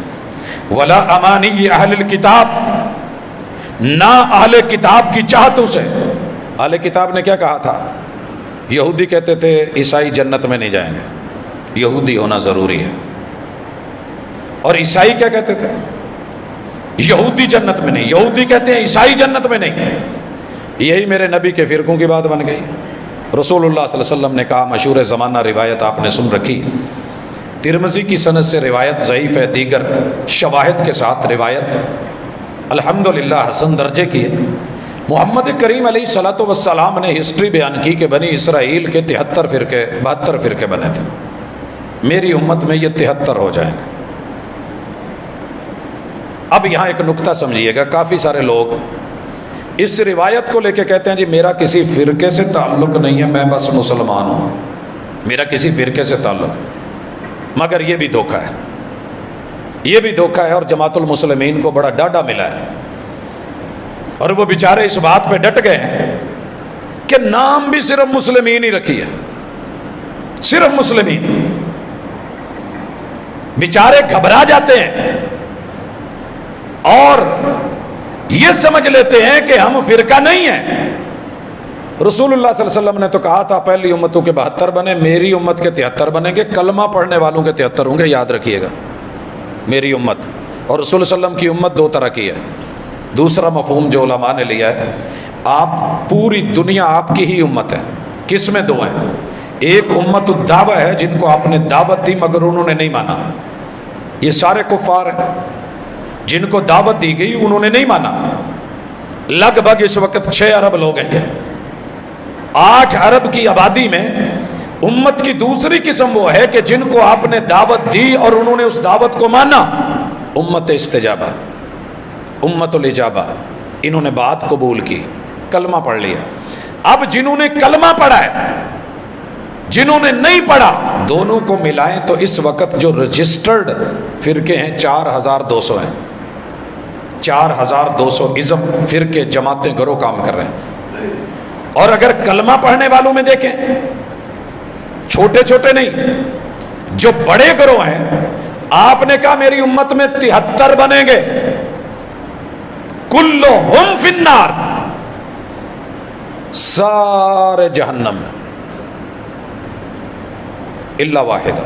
وَلَا أَمَانِيِّ أَهْلِ الْكِتَابِ، نہ اہل کتاب کی چاہتوں سے. اہل کتاب نے کیا کہا تھا؟ یہودی کہتے تھے عیسائی جنت میں نہیں جائیں گے، یہودی ہونا ضروری ہے. اور عیسائی کیا کہتے تھے؟ یہودی جنت میں نہیں. یہودی کہتے ہیں عیسائی جنت میں نہیں. یہی میرے نبی کے فرقوں کی بات بن گئی. رسول اللہ صلی اللہ علیہ وسلم نے کہا، مشہور زمانہ روایت آپ نے سن رکھی، ترمذی کی سند سے روایت ضعیف ہے، دیگر شواہد کے ساتھ روایت الحمدللہ حسن درجے کی ہے. محمد کریم علیہ الصلوۃ والسلام نے ہسٹری بیان کی کہ بنی اسرائیل کے 73 فرقے 72 فرقے بنے تھے. میری امت میں یہ 73 ہو جائیں گے. اب یہاں ایک نکتہ سمجھیے گا. کافی سارے لوگ اس روایت کو لے کے کہتے ہیں جی میرا کسی فرقے سے تعلق نہیں ہے، میں بس مسلمان ہوں، میرا کسی فرقے سے تعلق. مگر یہ بھی دھوکہ ہے، یہ بھی دھوکہ ہے. اور جماعت المسلمین کو بڑا ڈاڈا ملا ہے، اور وہ بیچارے اس بات پہ ڈٹ گئے ہیں کہ نام بھی صرف مسلمین ہی رکھی ہے، صرف مسلمین. بیچارے گھبرا جاتے ہیں اور یہ سمجھ لیتے ہیں کہ ہم فرقہ نہیں ہیں. رسول اللہ صلی اللہ علیہ وسلم نے تو کہا تھا پہلی امتوں کے 72 بنے، میری امت کے 73 بنیں گے. کلمہ پڑھنے والوں کے 73 ہوں گے، یاد رکھیے گا. میری امت اور رسول اللہ علیہ وسلم کی امت 2 طرح کی ہے. دوسرا مفہوم جو علماء نے لیا ہے، آپ پوری دنیا آپ کی ہی امت ہے. کس میں 2 ہیں؟ ایک امت الدعوہ ہے، جن کو آپ نے دعوت دی مگر انہوں نے نہیں مانا. یہ سارے کفار ہیں جن کو دعوت دی گئی انہوں نے نہیں مانا. لگ بھگ اس وقت 6 ارب لوگ ہیں. 8 ارب کی آبادی میں امت کی دوسری قسم وہ ہے کہ جن کو آپ نے دعوت دی اور انہوں نے اس دعوت کو مانا. امت استجابہ، امت الاجابہ، انہوں نے بات قبول کی، کلمہ پڑھ لیا. اب جنہوں نے کلمہ پڑھا ہے، جنہوں نے نہیں پڑھا، دونوں کو ملائیں تو اس وقت جو رجسٹرڈ فرقے ہیں 4200 ہیں. 4200 ازم فرقے، جماعتیں، گروہ کام کر رہے ہیں. اور اگر کلمہ پڑھنے والوں میں دیکھیں، چھوٹے چھوٹے نہیں، جو بڑے گروہ ہیں، آپ نے کہا میری امت میں 73 بنیں گے. کلہم فی النار، سارے جہنم میں الا واحدہ،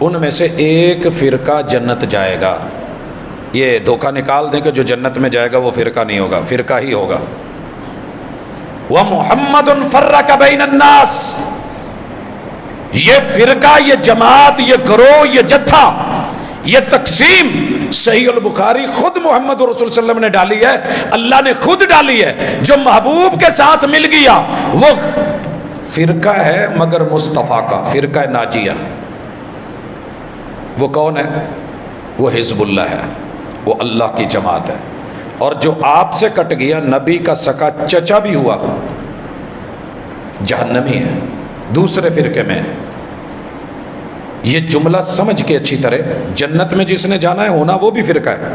ان میں سے ایک فرقہ جنت جائے گا. یہ دھوکہ نکال دیں کہ جو جنت میں جائے گا وہ فرقہ نہیں ہوگا، فرقہ ہی ہوگا. وَمُحَمَّدٌ فَرَّقَ بَيْنَ النَّاسِ، یہ فرقہ، یہ جماعت، یہ گروہ، یہ جتھا، یہ تقسیم صحیح البخاری خود محمد رسول صلی اللہ علیہ وسلم نے ڈالی ہے، اللہ نے خود ڈالی ہے. جو محبوب کے ساتھ مل گیا وہ فرقہ ہے، مگر مصطفیٰ کا فرقہ ناجیہ. وہ کون ہے؟ وہ حزب اللہ ہے، وہ اللہ کی جماعت ہے. اور جو آپ سے کٹ گیا، نبی کا سکا چچا بھی ہوا، جہنمی ہے، دوسرے فرقے میں. یہ جملہ سمجھ کے اچھی طرح، جنت میں جس نے جانا ہے ہونا وہ بھی فرقہ ہے،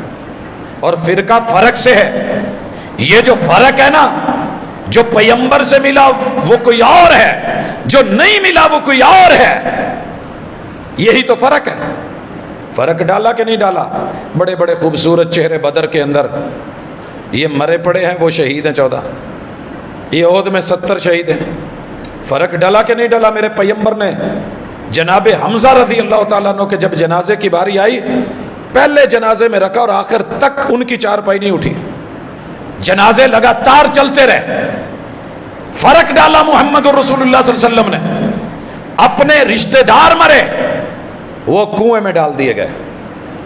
اور فرقہ فرق سے ہے. یہ جو فرق ہے نا، جو پیغمبر سے ملا وہ کوئی اور ہے، جو نہیں ملا وہ کوئی اور ہے. یہی تو فرق ہے. فرق ڈالا کہ نہیں ڈالا؟ بڑے بڑے خوبصورت چہرے بدر کے اندر، یہ مرے پڑے ہیں، وہ شہید ہیں 14. یہ عہد میں 70 شہید ہیں. فرق ڈالا کہ نہیں ڈالا؟ میرے پیغمبر نے جناب حمزہ رضی اللہ تعالیٰ عنہ کے جب جنازے کی باری آئی، پہلے جنازے میں رکھا اور آخر تک ان کی چارپائی نہیں اٹھی. جنازے لگاتار چلتے رہے. فرق ڈالا محمد رسول اللہ صلی اللہ علیہ وسلم نے. اپنے رشتہ دار مرے، وہ کنویں میں ڈال دیے گئے.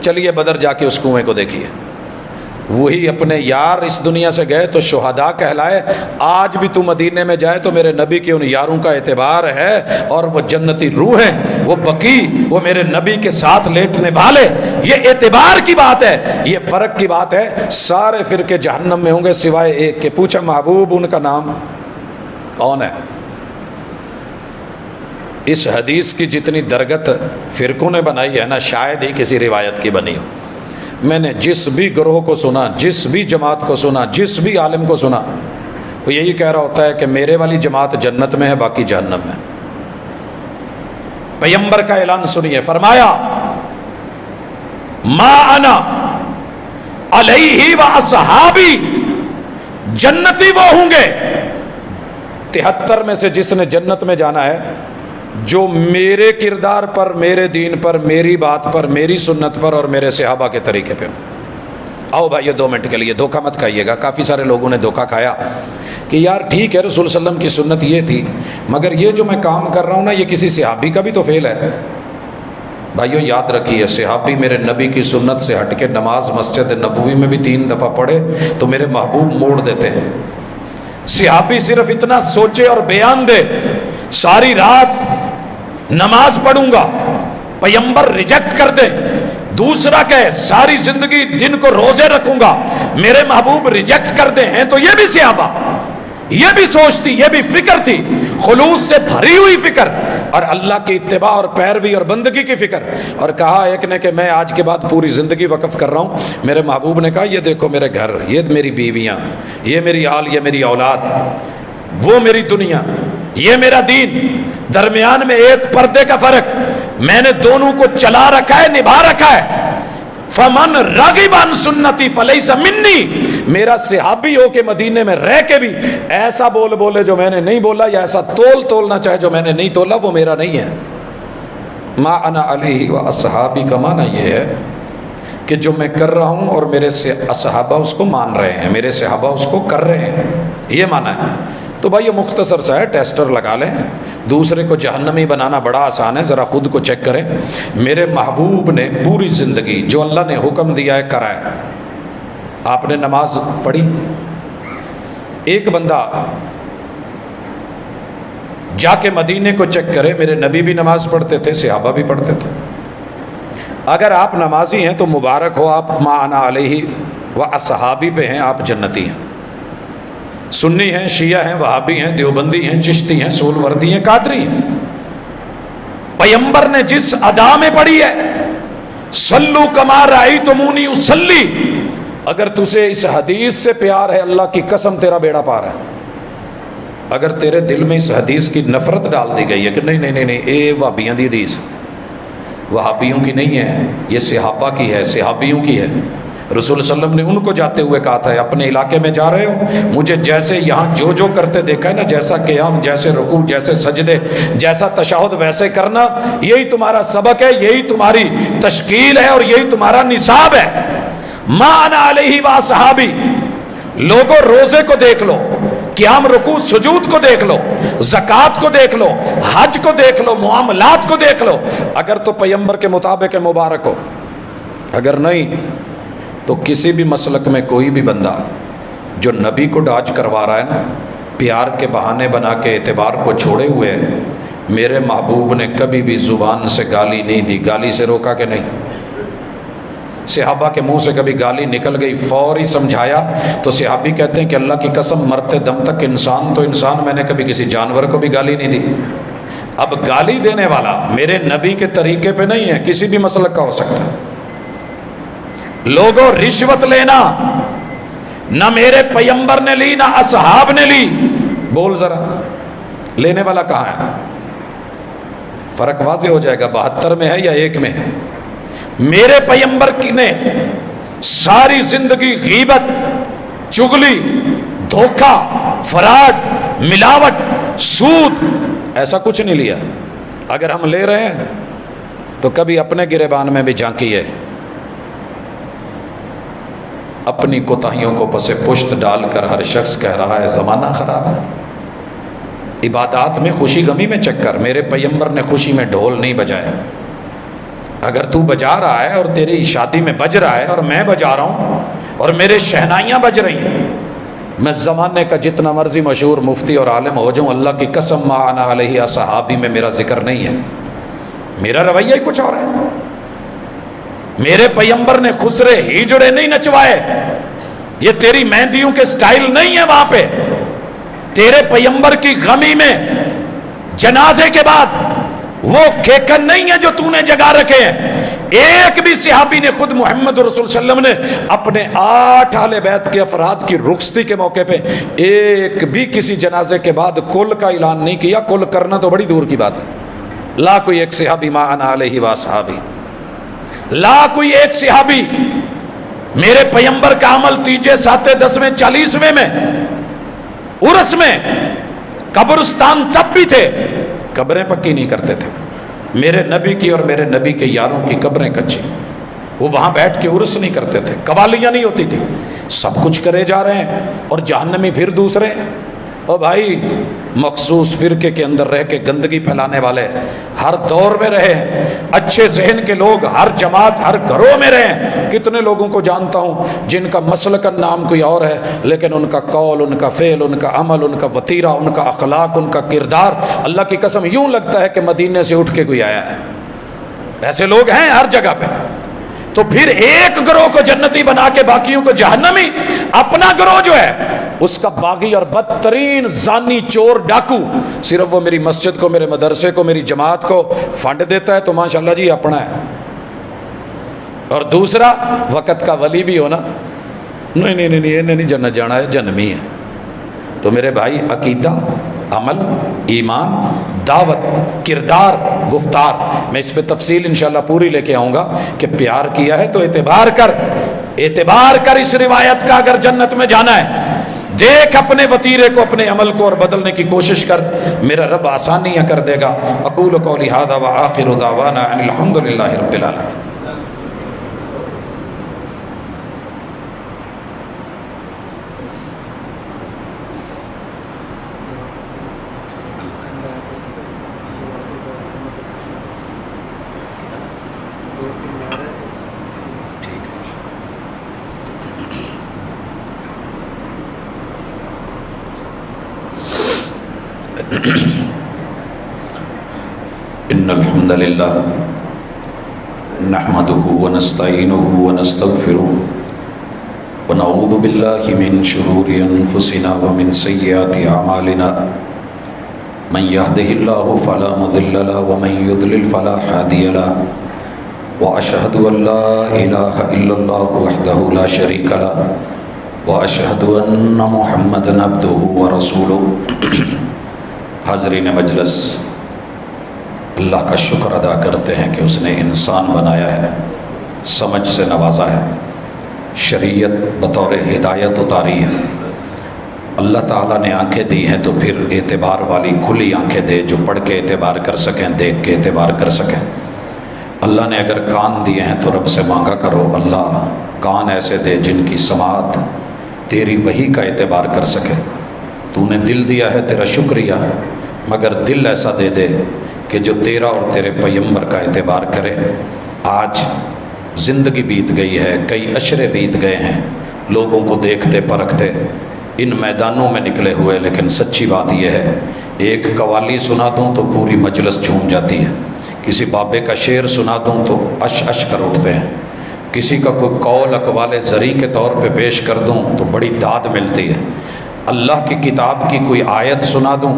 چلیے بدر جا کے اس کنویں کو دیکھیے. وہی اپنے یار اس دنیا سے گئے تو شہداء کہلائے. آج بھی تو مدینے میں جائے تو میرے نبی کے ان یاروں کا اعتبار ہے، اور وہ جنتی روح ہیں، وہ بقی، وہ میرے نبی کے ساتھ لیٹنے والے. یہ اعتبار کی بات ہے، یہ فرق کی بات ہے. سارے فرقے جہنم میں ہوں گے سوائے ایک کے. پوچھا محبوب ان کا نام کون ہے؟ اس حدیث کی جتنی درگت فرقوں نے بنائی ہے نا، شاید ہی کسی روایت کی بنی ہو. میں نے جس بھی گروہ کو سنا، جس بھی جماعت کو سنا، جس بھی عالم کو سنا، وہ یہی کہہ رہا ہوتا ہے کہ میرے والی جماعت جنت میں ہے، باقی جہنم میں. پیغمبر کا اعلان سنیے، فرمایا ما انا علیہ و اصحابی، جنتی وہ ہوں گے 73 میں سے جس نے جنت میں جانا ہے جو میرے کردار پر، میرے دین پر، میری بات پر، میری سنت پر اور میرے صحابہ کے طریقے پہ ہوں. آؤ بھائی یہ 2 منٹ کے لیے دھوکہ مت کھائیے گا. کافی سارے لوگوں نے دھوکہ کھایا کہ یار ٹھیک ہے رسول صلی اللہ علیہ وسلم کی سنت یہ تھی، مگر یہ جو میں کام کر رہا ہوں نا یہ کسی صحابی کا بھی تو فعل ہے. بھائیو یاد رکھیے، صحابی میرے نبی کی سنت سے ہٹ کے نماز مسجد نبوی میں بھی 3 دفعہ پڑھے تو میرے محبوب موڑ دیتے ہیں. صحابی صرف اتنا سوچے اور بیان دے ساری رات نماز پڑھوں گا، پیغمبر ریجیکٹ کر دے. دوسرا کہ ساری زندگی دن کو روزے رکھوں گا، میرے محبوب ریجیکٹ کر دے ہیں. تو یہ بھی صحابہ، یہ بھی سوچ تھی، یہ بھی فکر تھی، خلوص سے بھری ہوئی فکر اور اللہ کی اتباع اور پیروی اور بندگی کی فکر. اور کہا ایک نے کہ میں آج کے بعد پوری زندگی وقف کر رہا ہوں. میرے محبوب نے کہا یہ دیکھو میرے گھر، یہ میری بیویاں، یہ میری آل، یہ میری اولاد، وہ میری دنیا، یہ میرا دین، درمیان میں ایک پردے کا فرق، میں نے دونوں کو چلا رکھا ہے، نبھا رکھا ہے. فمن راغب عن سنتی فلیس منی، میرا صحابی ہو کے مدینے میں رہ کے بھی ایسا بولے جو میں نے نہیں بولا، یا ایسا تولنا چاہے جو میں نے نہیں تولا، وہ میرا نہیں ہے. ما انا علیہ و اصحابی کا معنی یہ ہے کہ جو میں کر رہا ہوں اور میرے صحابہ اس کو مان رہے ہیں، میرے صحابہ اس کو کر رہے ہیں، یہ معنی ہے. تو بھائی یہ مختصر سا ہے، ٹیسٹر لگا لیں. دوسرے کو جہنمی بنانا بڑا آسان ہے، ذرا خود کو چیک کریں. میرے محبوب نے پوری زندگی جو اللہ نے حکم دیا ہے کرا ہے. آپ نے نماز پڑھی، ایک بندہ جا کے مدینے کو چیک کرے، میرے نبی بھی نماز پڑھتے تھے، صحابہ بھی پڑھتے تھے. اگر آپ نمازی ہیں تو مبارک ہو، آپ ما انا علیہ و اصحابی پہ ہیں، آپ جنتی ہیں. سنی ہیں، شیعہ ہیں، وہابی ہیں، دیوبندی ہیں، چشتی ہیں، سول وردی ہیں، قادری ہیں. پیغمبر نے جس ادا میں پڑھی ہے، صلو کما رأیتمونی اصلی، اگر تجھے اس حدیث سے پیار ہے اللہ کی قسم تیرا بیڑا پار ہے. اگر تیرے دل میں اس حدیث کی نفرت ڈال دی گئی ہے کہ نہیں اے وہابیاں دی حدیث، وہابیوں کی نہیں ہے، یہ صحابہ کی ہے، صحابیوں کی ہے. رسول صلی اللہ علیہ وسلم نے ان کو جاتے ہوئے کہا تھا اپنے علاقے میں جا رہے ہو، مجھے جیسے یہاں جو کرتے دیکھا ہے نا، جیسا قیام، جیسے رکوع، جیسے سجدے، جیسا تشہد ویسے کرنا، یہی تمہارا سبق ہے، یہی تمہاری تشکیل ہے اور یہی تمہارا نصاب ہے. ما انا علیہ و صحابی. لوگوں روزے کو دیکھ لو، قیام، رکوع، سجود کو دیکھ لو، زکوٰۃ کو دیکھ لو، حج کو دیکھ لو، معاملات کو دیکھ لو. اگر تو پیغمبر کے مطابق مبارک ہو، اگر نہیں تو کسی بھی مسلک میں کوئی بھی بندہ جو نبی کو ڈاج کروا رہا ہے نا، پیار کے بہانے بنا کے اعتبار کو چھوڑے ہوئے ہے. میرے محبوب نے کبھی بھی زبان سے گالی نہیں دی. گالی سے روکا کہ نہیں؟ صحابہ کے منہ سے کبھی گالی نکل گئی فوری سمجھایا. تو صحابی کہتے ہیں کہ اللہ کی قسم مرتے دم تک انسان تو انسان، میں نے کبھی کسی جانور کو بھی گالی نہیں دی. اب گالی دینے والا میرے نبی کے طریقے پہ نہیں ہے، کسی بھی مسلک کا ہو سکتا ہے. لوگوں رشوت لینا نہ میرے پیغمبر نے لی نہ اصحاب نے لی. بول ذرا لینے والا کہاں ہے؟ فرق واضح ہو جائے گا، 72 میں ہے یا 1 میں ہے. میرے پیغمبر کی نے ساری زندگی غیبت، چغلی، دھوکہ، فراڈ، ملاوٹ، سود، ایسا کچھ نہیں لیا. اگر ہم لے رہے ہیں تو کبھی اپنے گریبان میں بھی جھانکیے. اپنی کوتاہیوں کو پس پشت ڈال کر ہر شخص کہہ رہا ہے زمانہ خراب ہے. عبادات میں خوشی غمی میں چکر. میرے پیغمبر نے خوشی میں ڈھول نہیں بجائے. اگر تو بجا رہا ہے اور تیری شادی میں بج رہا ہے اور میں بجا رہا ہوں اور میرے شہنائیاں بج رہی ہیں، میں زمانے کا جتنا مرضی مشہور مفتی اور عالم ہو جاؤں، اللہ کی قسم ما انا علیہ صحابی میں میرا ذکر نہیں ہے، میرا رویہ ہی کچھ اور ہے۔ میرے پیغمبر نے خسرے ہیجڑے نہیں نچوائے، یہ تیری مہندیوں کے سٹائل نہیں ہے وہاں پہ۔ تیرے پیغمبر کی غمی میں جنازے کے بعد وہ کھیکن نہیں ہے جو تو نے جگا رکھے ہیں۔ ایک بھی صحابی نے، خود محمد رسول صلی اللہ علیہ وسلم نے اپنے 8 اہل بیت کے افراد کی رخصتی کے موقع پہ ایک بھی کسی جنازے کے بعد کل کا اعلان نہیں کیا۔ کل کرنا تو بڑی دور کی بات ہے، لا کوئی ایک صحابی ما انا علیہ واصحابی، لا کوئی ایک صحابی میرے پیغمبر کا عمل 3، 7، 10، 40 میں عرس میں قبرستان تب بھی تھے، قبریں پکی نہیں کرتے تھے۔ میرے نبی کی اور میرے نبی کے یاروں کی قبریں کچی، وہ وہاں بیٹھ کے عرس نہیں کرتے تھے، قوالیاں نہیں ہوتی تھی، سب کچھ کرے جا رہے ہیں اور جہنمی پھر دوسرے۔ او بھائی، مخصوص فرقے کے اندر رہ کے گندگی پھیلانے والے ہر دور میں رہے ہیں، اچھے ذہن کے لوگ ہر جماعت ہر گروہ میں رہے ہیں۔ کتنے لوگوں کو جانتا ہوں جن کا مسلک کا نام کوئی اور ہے، لیکن ان کا قول، ان کا فعل، ان کا عمل، ان کا وتیرہ، ان کا اخلاق، ان کا کردار، اللہ کی قسم یوں لگتا ہے کہ مدینے سے اٹھ کے کوئی آیا ہے۔ ایسے لوگ ہیں ہر جگہ پہ۔ تو پھر ایک گروہ کو جنتی بنا کے باقیوں کو جہنمی، اپنا گروہ جو ہے اس کا باغی اور بدترین زانی، چور، ڈاکو صرف وہ میری مسجد کو، میرے مدرسے کو، میری جماعت کو فنڈ دیتا ہے تو ماشاءاللہ جی اپنا ہے، اور دوسرا وقت کا ولی بھی ہونا نہیں نہیں نہیں یہ نہیں جنت جانا ہے، جنمی ہے۔ تو میرے بھائی، عقیدہ، عمل، ایمان، دعوت، کردار، گفتار، میں اس پہ تفصیل انشاءاللہ پوری لے کے آؤں گا کہ پیار کیا ہے تو اعتبار کر اس روایت کا۔ اگر جنت میں جانا ہے دیکھ اپنے وتیرے کو، اپنے عمل کو، اور بدلنے کی کوشش کر، میرا رب آسانیاں کر دے گا۔ اقول قولی ھذا وآخر دعوانا ان الحمد للہ رب العالمین۔ ان الحمد للہ نحمده ونستعینه ونستغفره ونعوذ باللہ من شرور انفسنا ومن سیئات اعمالنا من يهده اللہ فلا مضل له ومن يضلل فلا هادی له واشهد ان لا الہ الا اللہ وحدہ لا شریک له واشهد ان محمدا عبدہ ورسولہ۔ حاضرین مجلس، اللہ کا شکر ادا کرتے ہیں کہ اس نے انسان بنایا ہے، سمجھ سے نوازا ہے، شریعت بطور ہدایت اتاری ہے۔ اللہ تعالیٰ نے آنکھیں دی ہیں تو پھر اعتبار والی کھلی آنکھیں دے، جو پڑھ کے اعتبار کر سکیں، دیکھ کے اعتبار کر سکیں۔ اللہ نے اگر کان دیے ہیں تو رب سے مانگا کرو، اللہ کان ایسے دے جن کی سماعت تیری وحی کا اعتبار کر سکے۔ تو نے دل دیا ہے، تیرا شکریہ، مگر دل ایسا دے دے کہ جو تیرا اور تیرے پیغمبر کا اعتبار کرے۔ آج زندگی بیت گئی ہے، کئی عشرے بیت گئے ہیں لوگوں کو دیکھتے پرکھتے ان میدانوں میں نکلے ہوئے، لیکن سچی بات یہ ہے، ایک قوالی سنا دوں تو پوری مجلس جھوم جاتی ہے، کسی بابے کا شعر سنا دوں تو اش اش کر اٹھتے ہیں، کسی کا کوئی قول اقوال زرعی کے طور پہ پیش کر دوں تو بڑی داد ملتی ہے۔ اللہ کی کتاب کی کوئی آیت سنا دوں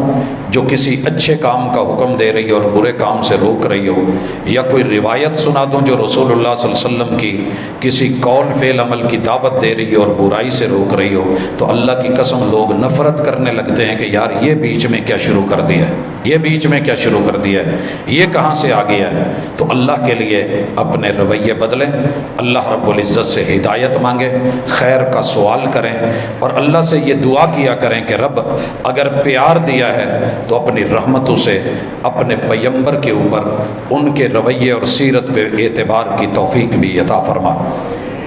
جو کسی اچھے کام کا حکم دے رہی ہو اور برے کام سے روک رہی ہو، یا کوئی روایت سنا دوں جو رسول اللہ صلی اللہ علیہ وسلم کی کسی قول فعل عمل کی دعوت دے رہی ہو اور برائی سے روک رہی ہو، تو اللہ کی قسم لوگ نفرت کرنے لگتے ہیں کہ یار یہ بیچ میں کیا شروع کر دیا ہے، یہ بیچ میں کیا شروع کر دیا ہے، یہ کہاں سے آ گیا ہے۔ تو اللہ کے لیے اپنے رویے بدلیں، اللہ رب العزت سے ہدایت مانگیں، خیر کا سوال کریں، اور اللہ سے یہ دعا کیا کریں کہ رب اگر پیار دیا ہے تو اپنی رحمتوں سے اپنے پیغمبر کے اوپر ان کے رویے اور سیرت پہ اعتبار کی توفیق بھی عطا فرما۔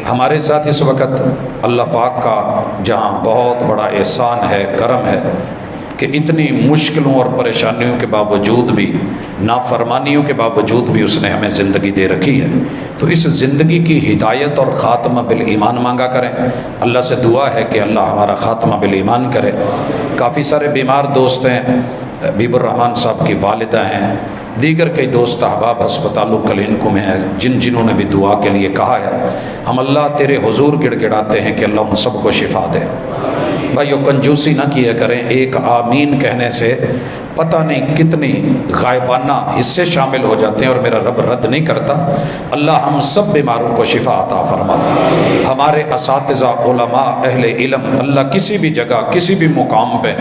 ہمارے ساتھ اس وقت اللہ پاک کا جہاں بہت بڑا احسان ہے، کرم ہے، کہ اتنی مشکلوں اور پریشانیوں کے باوجود بھی، نافرمانیوں کے باوجود بھی اس نے ہمیں زندگی دے رکھی ہے۔ تو اس زندگی کی ہدایت اور خاتمہ بالایمان مانگا کریں۔ اللہ سے دعا ہے کہ اللہ ہمارا خاتمہ بالایمان کرے۔ کافی سارے بیمار دوست ہیں، حبیب الرحمن صاحب کی والدہ ہیں، دیگر کئی دوست احباب ہسپتالوں کلینکوں میں ہیں، جنہوں نے بھی دعا کے لیے کہا ہے۔ ہم اللہ تیرے حضور گڑ گڑاتے ہیں کہ اللہ ان سب کو شفا دے۔ بھائیو کنجوسی نہ کیا کریں، ایک آمین کہنے سے پتہ نہیں کتنی غائبانہ حصے شامل ہو جاتے ہیں، اور میرا رب رد نہیں کرتا۔ اللہ ہم سب بیماروں کو شفا عطا فرما۔ ہمارے اساتذہ، علماء، اہل علم، اللہ کسی بھی جگہ کسی بھی مقام پہ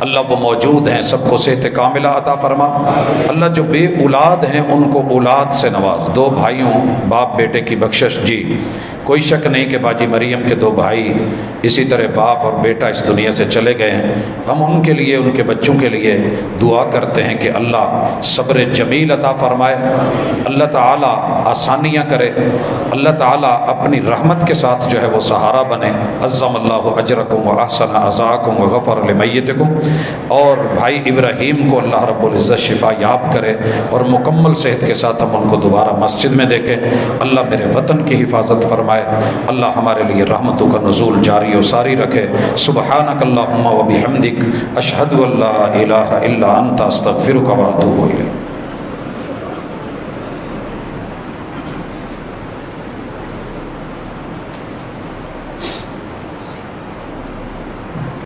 اللہ وہ موجود ہیں، سب کو صحت کاملہ عطا فرما۔ اللہ جو بے اولاد ہیں ان کو اولاد سے نواز۔ دو بھائیوں باپ بیٹے کی بخشش جی، کوئی شک نہیں کہ باجی مریم کے دو بھائی اسی طرح باپ اور بیٹا اس دنیا سے چلے گئے ہیں۔ ہم ان کے لیے، ان کے بچوں کے لیے دعا کرتے ہیں کہ اللہ صبر جمیل عطا فرمائے، اللہ تعالیٰ آسانیاں کرے، اللہ تعالیٰ اپنی رحمت کے ساتھ جو ہے وہ سہارا بنے۔ عظم اللہ اجرکم و احسن عزاکم و غفر لمیتکم۔ اور بھائی ابراہیم کو اللہ رب العزت شفا یاب کرے اور مکمل صحت کے ساتھ ہم ان کو دوبارہ مسجد میں دیکھیں۔ اللہ میرے وطن کی حفاظت فرمائے، اللہ ہمارے لیے رحمتوں کا نزول جاری و ساری رکھے۔ سبحانک اللہم و بحمدک، اشہد ان لا الہ الا انت، استغفرک و اتوب الیک۔